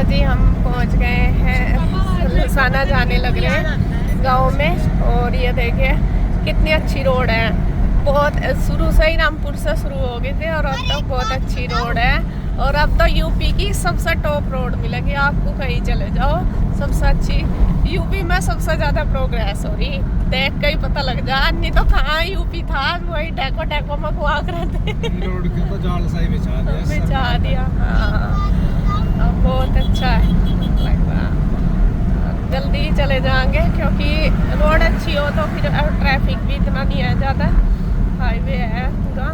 जी हम पहुंच गए हैं, लुसाना जाने लग रहे हैं गांव में। और ये देखिए कितनी अच्छी रोड है, बहुत शुरू से ही रामपुर से शुरू हो गई थी और अब तक बहुत अच्छी रोड है। और अब तो यूपी की सबसे टॉप रोड मिलेगी आपको, कहीं चले जाओ सबसे अच्छी। यूपी में सबसे ज़्यादा प्रोग्रेस हो रही, देख के ही पता लग जा। नहीं तो कहाँ यूपी था, वही टैको टैको में घुआ करते रोड के तो जाल सा ही बिछा दिया। हाँ बहुत अच्छा है, जल्दी ही चले जाएंगे क्योंकि रोड अच्छी हो तो फिर ट्रैफिक भी इतना नहीं है ज़्यादा, हाईवे है पूरा।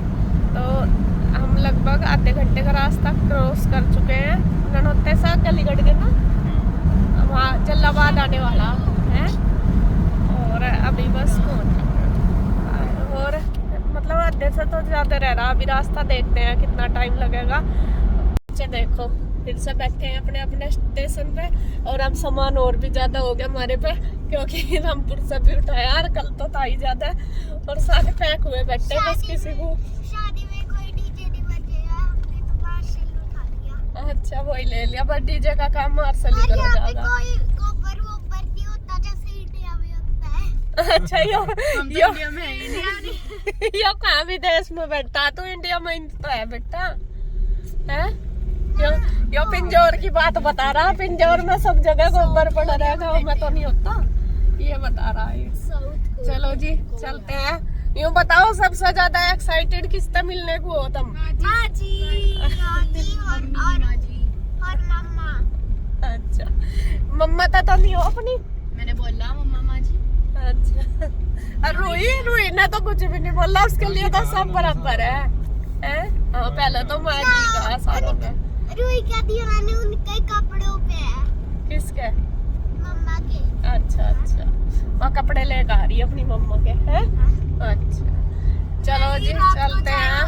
तो हम लगभग आधे घंटे का रास्ता क्रॉस कर चुके हैं। ननौते सा गलीगढ़ के ना वहाँ जलालाबाद आने वाला है और अभी बस और मतलब आधे से तो ज़्यादा रह रहा। अभी रास्ता देखते हैं कितना टाइम लगेगा। अच्छा देखो फिर से बैठे हैं अपने अपने स्टेशन पे और अब सामान और भी ज़्यादा हो गया हमारे पे क्योंकि रामपुर से भी उठाया यार, कल तो था ही ज़्यादा और सारे पैक हुए बैठे बस किसी को शादी में कोई डीजे नहीं बजेगा, हमने तो मार्शल उठा लिया। अच्छा वही ले लिया, बट डीजे का काम मार्शल ही करा जाएगा। कोई गोबर वोबर नहीं होता जैसे इंडिया में होता है। अच्छा यो इंडिया में यो कहाँ विदेश में बैठा, तू इंडिया में तो है बेटा है। यो पिंजौर की बात बता रहा, पिंजौर में सब जगह गोबर पड़ा रहेगा, गाँव में तो नहीं होता, ये बता रहा है। चलो जी चलते हैं। यूँ बताओ सबसे ज्यादा एक्साइटेड किससे मिलने को हो तुम? और मम्मा। अच्छा मम्मा तो नहीं हो अपनी? मैंने बोला मम्मा माँ जी। अच्छा और रूही ने तो कुछ भी नहीं बोला, उसके लिए तो सब बराबर है। हाँ पहले तो माँ जी का सालों में रूही का दीवाने उनके कपड़ों पे है। किसके? मम्मा के। अच्छा अच्छा वहाँ कपड़े लेकर आ रही है अपनी मम्मा के हैं। अच्छा चलो जी चलते हैं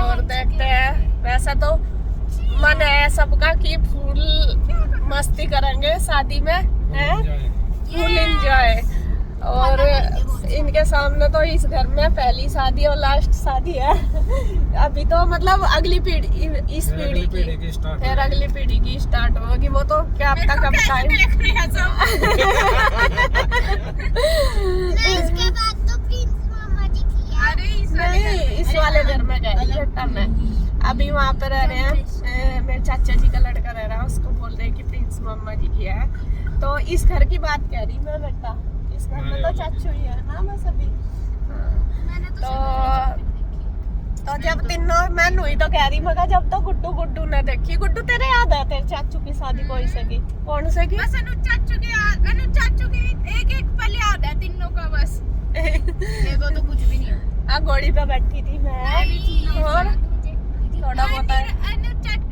और देखते हैं। वैसे तो मन है सबका कि फुल मस्ती करेंगे शादी में है, फुल एंजॉय। और इनके सामने तो इस घर में पहली शादी और लास्ट शादी है अभी तो मतलब अगली पीढ़ी, इस पीढ़ी की फिर अगली पीढ़ी की स्टार्ट होगी, वो तो क्या पता कब टाइम इसके बाद तो प्रिंस मामा जी की है। नहीं इस वाले घर में गए में अभी वहाँ पे रह रहे हैं। मेरे चाचा जी का लड़का रह रहा है, उसको बोल रहे हैं कि प्रिंस मामा जी की है। तो इस घर की बात कह रही मैं बेटा, इस घर में तो चाचू ही है ना मैं सभी। तो जब तीनों मैं हुई तो कह रही मगर जब तो गुड्डू ने देखी। गुड्डू तेरे याद है तेरे चाचू की शादी कोई से की? कौन से की? बस अनुज चाचू की एक पल याद है तीनों का बस। देखो तो कुछ भी नहीं है। घोड़ी पे बैठी थी मैं और थोड़ा बहुत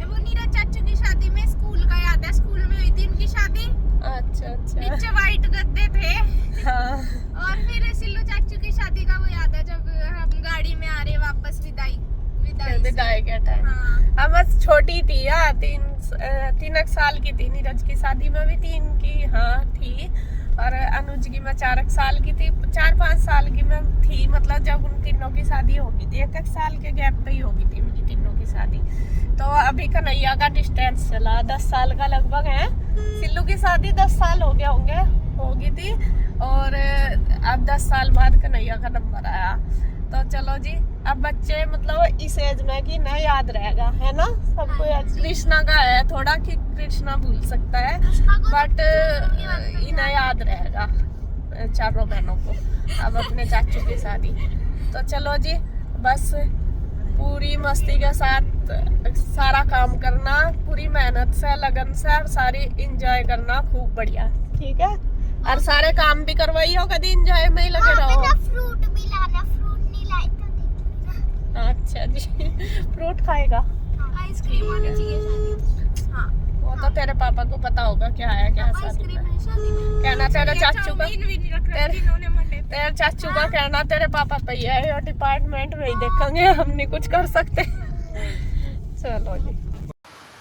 वो नीरज चाचू की शादी में स्कूल का याद है, स्कूल में हुई थी उनकी शादी। अच्छा अच्छा नीचे वाइट गद्दे थे। हाँ। और फिर सिल्लू चाचू की शादी का वो याद है जब हम गाड़ी में आ रहे वापस विदाई के टाइम। हाँ बस छोटी थी यार, 3 साल की थी। नीरज की शादी में भी 3 की हाँ थी और अनुज की मैं 4 साल की थी, 4-5 साल की मैं थी। मतलब जब उन तीनों की शादी होगी थी 1 साल के गैप पे ही होगी थी उनकी तीनों की शादी। तो अभी कन्हैया का डिस्टेंस चला 10 साल का लगभग है। सिल्लू की शादी 10 साल हो गए होंगे होगी थी और अब 10 साल बाद कन्हैया का नंबर आया। तो चलो जी अब बच्चे मतलब इस एज में कि ना याद रहेगा है ना सबको। कृष्णा का है थोड़ा कि कृष्णा भूल सकता है बट इन्हें याद रहेगा चारों बहनों को अब अपने चाचू की शादी। तो चलो जी बस पूरी मस्ती के साथ सारा काम करना, पूरी मेहनत से लगन से और सारी एंजॉय करना खूब बढ़िया, ठीक है। और सारे काम भी करवाइयो, कभी एंजॉय में ही लगे रहो। फ्रूट भी लाना, फ्रूट नहीं लाई तो अच्छा जी फ्रूट खाएगा? आइसक्रीम होनी चाहिए शादी। हाँ वो तो तेरे पापा को पता होगा क्या है क्या शादी में। कहना तेरे चाचू का तेरे चाचू का कहना तेरे पापा पे ही है, डिपार्टमेंट में ही देखेंगे, हम नहीं कुछ कर सकते। चलो जी।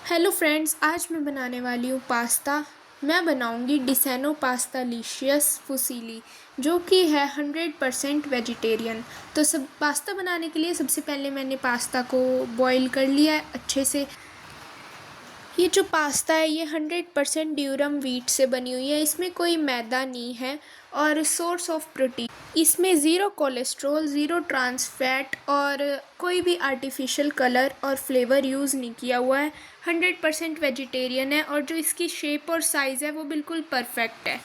हेलो फ्रेंड्स, आज मैं बनाने वाली हूँ पास्ता। मैं बनाऊंगी डिसेनो पास्ता लिशियस फुसीली, जो कि है 100% वेजिटेरियन। तो सब पास्ता बनाने के लिए सबसे पहले मैंने पास्ता को बॉईल कर लिया है अच्छे से। ये जो पास्ता है ये 100% ड्यूरम व्हीट से बनी हुई है, इसमें कोई मैदा नहीं है और सोर्स ऑफ प्रोटीन, इसमें zero cholesterol, zero trans fat और कोई भी आर्टिफिशियल कलर और फ्लेवर यूज़ नहीं किया हुआ है। 100% वेजिटेरियन है और जो इसकी शेप और साइज़ है वो बिल्कुल परफेक्ट है,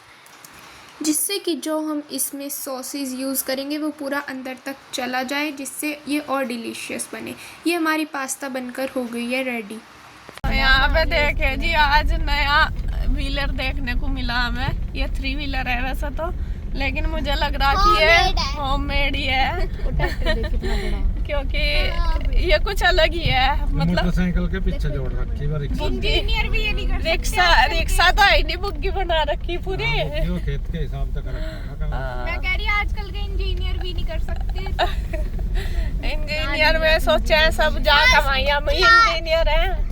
जिससे कि जो हम इसमें सॉसेस यूज़ करेंगे वो पूरा अंदर तक चला जाए, जिससे ये और डिलीशियस बने। ये हमारी पास्ता बनकर हो गई है रेडी। यहाँ पे देखे जी, आज नया व्हीलर देखने को मिला हमें। ये 3 व्हीलर है वैसे तो, लेकिन मुझे लग रहा कि ये होममेड ही है क्योंकि ये कुछ अलग ही है। मतलब मोटरसाइकिल के पीछे जोड़ रखी है इंजीनियर भी ये नहीं कर रिक्शा तो है नहीं, बुग्गी बना रखी पूरी। जो खेत के हिसाब से रखा है। मैं कह रही आजकल के इंजीनियर भी नहीं कर सकते। इंजीनियर में सोचे हैं सब, जा कमाई हम इंजीनियर हैं।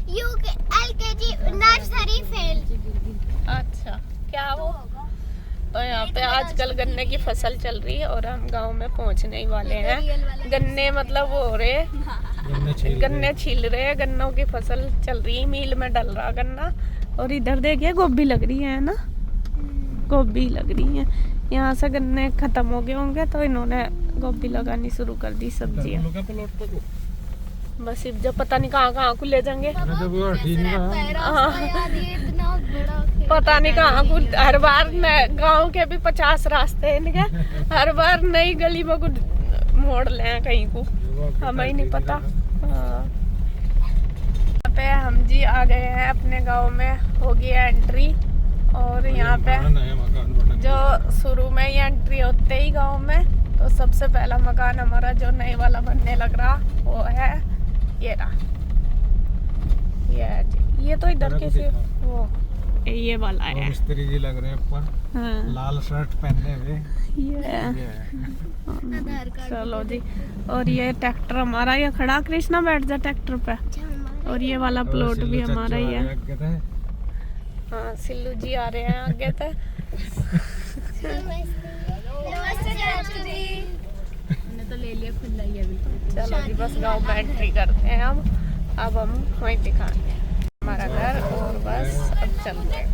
LKG nursery fail. अच्छा, क्या वो तो यहाँ पे आजकल गन्ने की फसल चल रही है और हम गांव में पहुंचने ही वाले हैं। गन्ने मतलब वो हो रहे, गन्ने छील रहे हैं, गन्नों की फसल चल रही है, मील में डल रहा गन्ना। और इधर देखिए गोभी लग रही है ना, गोभी लग रही है। यहाँ से गन्ने खत्म हो गए होंगे तो इन्होंने गोभी लगानी शुरू कर दी, सब्जियाँ। बस जब पता नहीं कहाँ को ले जाएंगे, पता नहीं कहाँ को। हर बार गांव के भी 50 रास्ते हैं इनके, हर बार नई गली में कुछ मोड़ ले कहीं को, हमें ही नहीं पता। यहाँ पे हम जी आ गए हैं अपने गांव में, हो गई एंट्री। और यहाँ पे जो शुरू में ही एंट्री होते ही गांव में, तो सबसे पहला मकान हमारा जो नए वाला बनने लग रहा वो है ये रहा। ये तो इधर के सिर्फ वो ये वाला है। मिस्त्री जी लग रहे हैं ऊपर। हाँ। लाल शर्ट पहने हुए। ये चलो जी। और ये ट्रैक्टर हमारा ये खड़ा, कृष्णा बैठ जा ट्रैक्टर पे। और ये वाला प्लॉट भी हमारा ही है। हाँ, सिल्लू जी आ रहे हैं आगे तक। तो ले लिया खुला ही अभी। चलो जी, बस गांव में एंट्री करते हैं हम। अब हम वहीं दिखाएंगे हमारा घर और बस अब चलते हैं।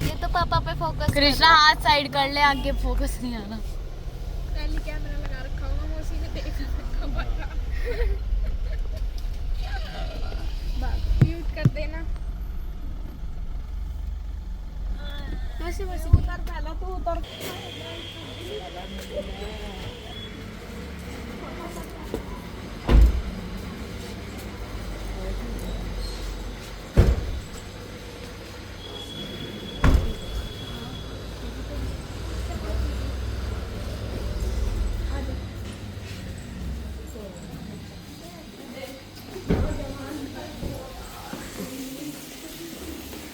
ये तो पापा पे फोकस। कृष्णा हाथ साइड कर ले, आगे फोकस नहीं आना। पहले कैमरा लगा रखा होगा, वो उसी में देख रखा म्यूट कर देना। वैसे उतर, पहला तो उतर।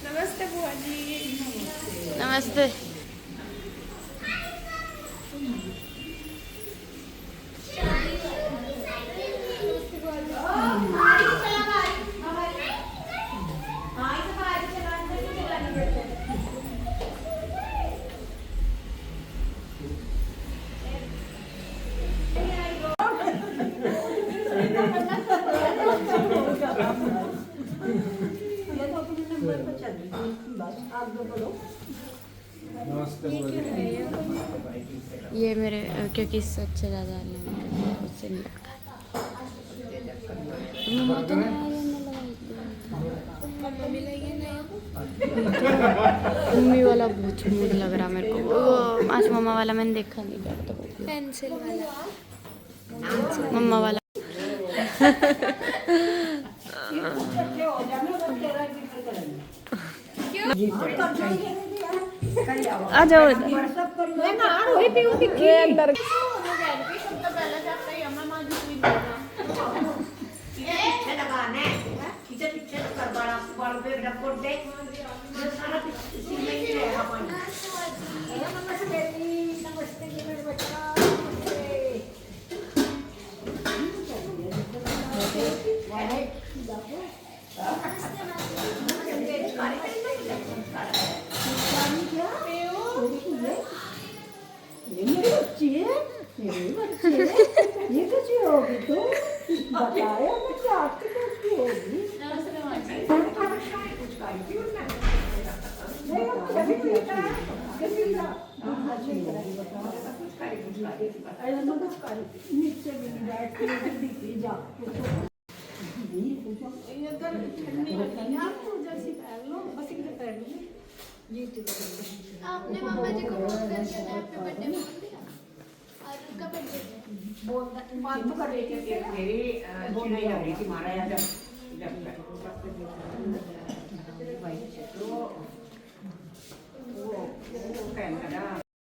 नमस्ते बुआ जी। नमस्ते। ये मेरे क्योंकि इससे अच्छे ज़्यादा उससे नहीं लगता। मम्मी वाला बहुत स्मूथ लग रहा मेरे को। वो आज मम्मा वाला मैंने देखा नहीं करता, पेंसिल वाला, मम्मा वाला। आ जाओ इधर। ये कैसी होगी तू बताया मुझे आपकी कैसी आपने मामा जी को फोन करके हैप्पी बर्थडे बोल दिया और उनका बर्थडे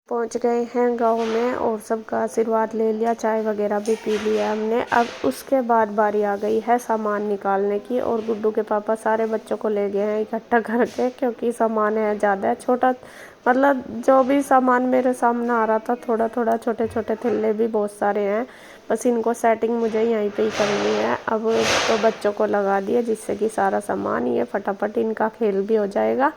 पहुंच गए हैं गांव में और सबका आशीर्वाद ले लिया, चाय वगैरह भी पी लिया हमने। अब उसके बाद बारी आ गई है सामान निकालने की, और गुड्डू के पापा सारे बच्चों को ले गए हैं इकट्ठा करके, क्योंकि सामान है ज़्यादा। छोटा मतलब जो भी सामान मेरे सामने आ रहा था, थोड़ा थोड़ा छोटे छोटे थैले भी बहुत सारे हैं। बस इनको सेटिंग मुझे यहीं पे ही करनी है। अब तो बच्चों को लगा दिया, जिससे कि सारा सामान ये फटाफट इनका खेल भी हो जाएगा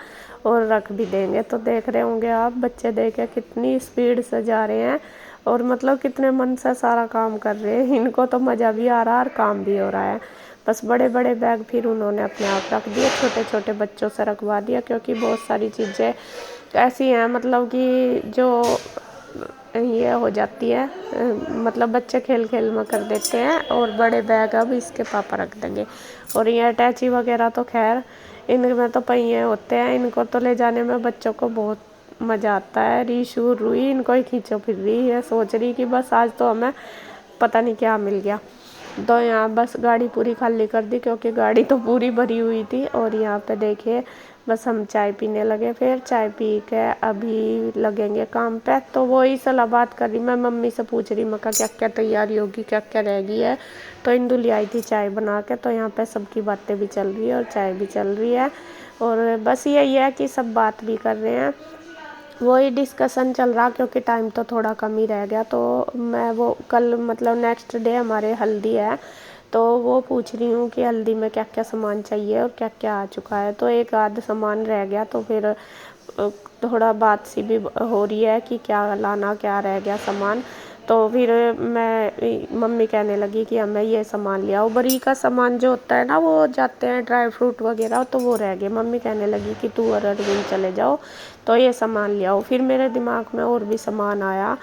और रख भी देंगे। तो देख रहे होंगे आप, बच्चे देखे कितनी स्पीड से जा रहे हैं और मतलब कितने मन से सारा काम कर रहे हैं। इनको तो मज़ा भी आ रहा है और काम भी हो रहा है। बस बड़े बड़े बैग फिर उन्होंने अपने आप रख दिए, छोटे छोटे बच्चों से रखवा दिया, क्योंकि बहुत सारी चीज़ें ऐसी हैं मतलब कि जो ये हो जाती है, मतलब बच्चे खेल खेल में कर देते हैं। और बड़े बैग अब इसके पापा रख देंगे। और ये अटैची वगैरह तो खैर इनमें तो पहिए होते हैं, इनको तो ले जाने में बच्चों को बहुत मज़ा आता है। रीशू रुई इनको ही खींचो फिर रही है, सोच रही कि बस आज तो हमें पता नहीं क्या मिल गया। तो यहाँ बस गाड़ी पूरी खाली कर दी, क्योंकि गाड़ी तो पूरी भरी हुई थी। और यहाँ पे देखिए बस हम चाय पीने लगे, फिर चाय पी के अभी लगेंगे काम पे। तो वही सलाह बात कर रही, मैं मम्मी से पूछ रही, मैं क्या क्या तैयारी होगी, क्या क्या रहेगी है। तो इंदु ले आई थी चाय बना के, तो यहाँ पे सबकी बातें भी चल रही है और चाय भी चल रही है। और बस यही है कि सब बात भी कर रहे हैं, वही डिस्कशन चल रहा, क्योंकि टाइम तो थोड़ा कम ही रह गया। तो मैं वो कल मतलब नेक्स्ट डे हमारे हल्दी है, तो वो पूछ रही हूँ कि हल्दी में क्या क्या सामान चाहिए और क्या क्या आ चुका है। तो एक आध सामान रह गया, तो फिर थोड़ा बात सी भी हो रही है कि क्या लाना, क्या रह गया सामान। तो फिर मैं मम्मी कहने लगी कि हमें ये सामान ले आओ, बरी का सामान जो होता है ना, वो जाते हैं ड्राई फ्रूट वगैरह, तो वो रह गए। मम्मी कहने लगी कि तू और अरविंद चले जाओ, तो ये सामान ले आओ। फिर मेरे दिमाग में और भी सामान आया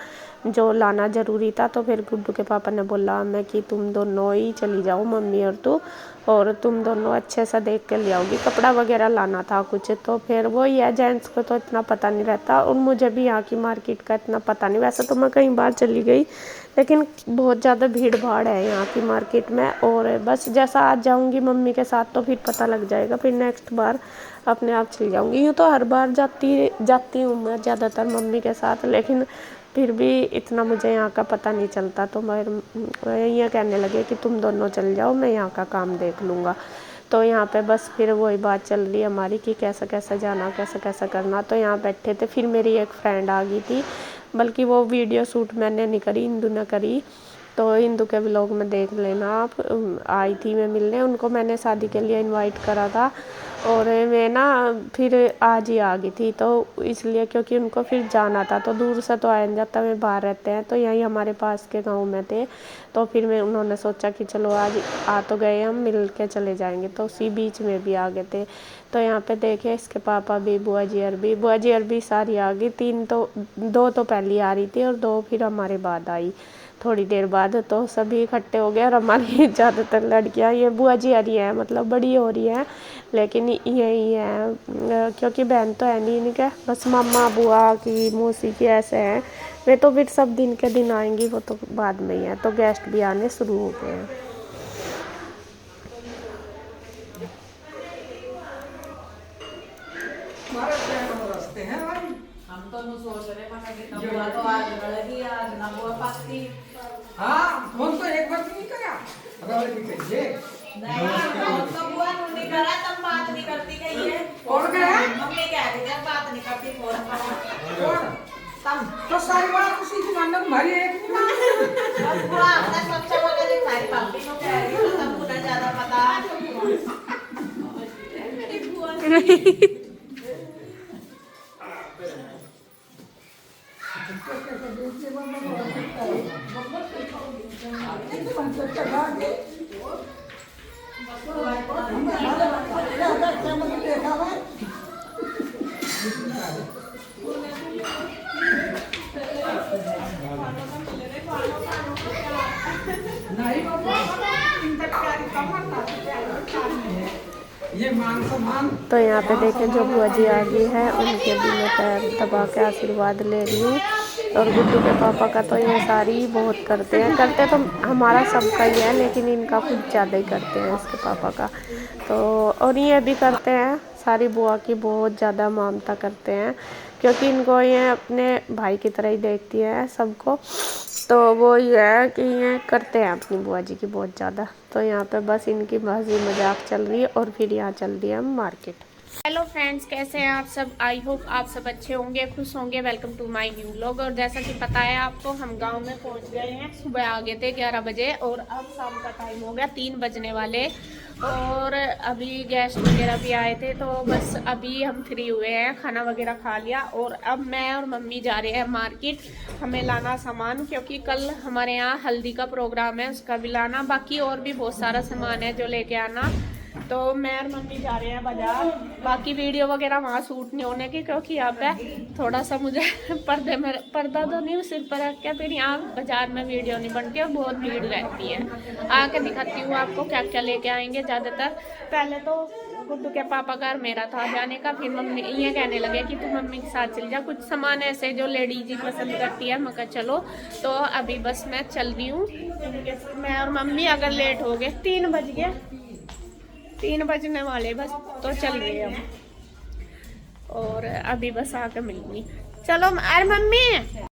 जो लाना ज़रूरी था। तो फिर गुड्डू के पापा ने बोला मैं कि तुम दोनों ही चली जाओ, मम्मी और तू, और तुम दोनों अच्छे से देख के ले आओगी। कपड़ा वगैरह लाना था कुछ। तो फिर वही है, जेंट्स को तो इतना पता नहीं रहता, और मुझे भी यहाँ की मार्केट का इतना पता नहीं। वैसे तो मैं कई बार चली गई, लेकिन बहुत ज़्यादा भीड़ भाड़ है यहाँ की मार्केट में। और बस जैसा आज जाऊँगी मम्मी के साथ, तो फिर पता लग जाएगा, फिर नेक्स्ट बार अपने आप चली जाऊँगी। यूँ तो हर बार जाती हूँ मैं ज़्यादातर मम्मी के साथ, लेकिन फिर भी इतना मुझे यहाँ का पता नहीं चलता। तो मैं ये कहने लगे कि तुम दोनों चल जाओ, मैं यहाँ का काम देख लूँगा। तो यहाँ पे बस फिर वही बात चल रही है हमारी कि कैसे कैसे जाना, कैसे कैसे करना। तो यहाँ बैठे थे, फिर मेरी एक फ्रेंड आ गई थी, बल्कि वो वीडियो शूट मैंने नहीं करी, इंदु ने करी। तो इंदु के व्लॉग में देख लेना आप। आई थी मैं मिलने, उनको मैंने शादी के लिए इनवाइट करा था, और मैं ना फिर आज ही आ गई थी। तो इसलिए क्योंकि उनको फिर जाना था, तो दूर से तो आया नहीं जाता, मैं बाहर रहते हैं, तो यहीं हमारे पास के गांव में थे। तो फिर उन्होंने सोचा कि चलो आज आ तो गए, हम मिल के चले जाएंगे। तो उसी बीच में भी आ गए थे। तो यहाँ पे देखे इसके पापा भी, बुआ जी अरबी सारी आ गई। दो तो पहले आ रही थी और 2 फिर हमारे बाद आई थोड़ी देर बाद। तो सभी इकट्ठे हो गए, और हमारी ज़्यादातर लड़कियाँ, ये बुआ जी आ रही है, मतलब बड़ी हो रही है, लेकिन यही है क्योंकि बहन तो है नहीं इनके, बस मामा बुआ की मौसी की ऐसे हैं। वे तो फिर सब दिन के दिन आएंगी, वो तो बाद में ही है। तो गेस्ट भी आने शुरू हो गए हैं। हम तो सोच रहे हैं बुआ तो आज लगी, आज ना बुआ पकती। हाँ, फोन तो एक बार नहीं करा, अगर भी कहिए नहीं, फोन तो बुआ ने करा, तब बात नहीं करती कहिए। कौन करा? मम्मी कह रही थी बात नहीं करती फोन पर। कौन? तब तो सारी बात उसी की मानना तुम्हारी एक नहीं मानती। अब बुआ अपना सोचा होगा कि सारी पापी को कह रही, तो तब उन्हें ज्यादा पता। मेरी बुआ नहीं बाबा इनका प्यारी कमर ना प्यारी है ये मान सम्मान। तो यहाँ पे देखें जो बुआ जी आ गई है उनके भी मैं पैर दबा के आशीर्वाद ले रही हूँ। और गुड्डू के पापा का तो ये सारी बहुत करते हैं, करते तो हमारा सबका ही है लेकिन इनका कुछ ज़्यादा ही करते हैं इसके पापा का। तो और ये भी करते हैं, सारी बुआ की बहुत ज़्यादा ममता करते हैं क्योंकि इनको ये अपने भाई की तरह ही देखती है सबको। तो वो ये है कि ये करते हैं अपनी बुआ जी की बहुत ज़्यादा। तो यहाँ पे बस इनकी हंसी मजाक चल रही है और फिर यहाँ चल रही है मार्केट। हेलो फ्रेंड्स, कैसे हैं आप सब? आई होप आप सब अच्छे होंगे, खुश होंगे। Welcome to my new vlog. और जैसा कि पता है आपको, हम गांव में पहुंच गए हैं। सुबह आ गए थे 11 बजे और अब शाम का टाइम हो गया 3 बजने वाले। और अभी गेस्ट वगैरह भी आए थे तो बस अभी हम फ्री हुए हैं, खाना वगैरह खा लिया। और अब मैं और मम्मी जा रहे हैं मार्केट, हमें लाना सामान क्योंकि कल हमारे यहाँ हल्दी का प्रोग्राम है, उसका भी लाना, बाकी और भी बहुत सारा सामान है जो लेके आना। तो मैं और मम्मी जा रहे हैं बाजार। बाकी वीडियो वगैरह वहाँ शूट नहीं होने की क्योंकि यहाँ पे थोड़ा सा मुझे पर्दा तो नहीं सिर पर रख के फिर यहाँ बाजार में वीडियो नहीं बनती और बहुत भीड़ रहती है। आके दिखाती हूँ आपको क्या क्या लेके आएंगे। ज़्यादातर पहले तो गुड्डू के पापा का मेरा था जाने का, फिर मम्मी ये कहने लगे कि तू मम्मी के साथ चल जा, कुछ सामान ऐसे जो लेडीज ही पसंद करती है। मैं कहा चलो। तो अभी बस मैं चल रही हूँ, मैं और मम्मी। अगर लेट हो गए 3 बज गए, 3 बजने वाले बस, तो चल रहे हैं हम। और अभी बस आकर मिलूंगी। चलो अरे मम्मी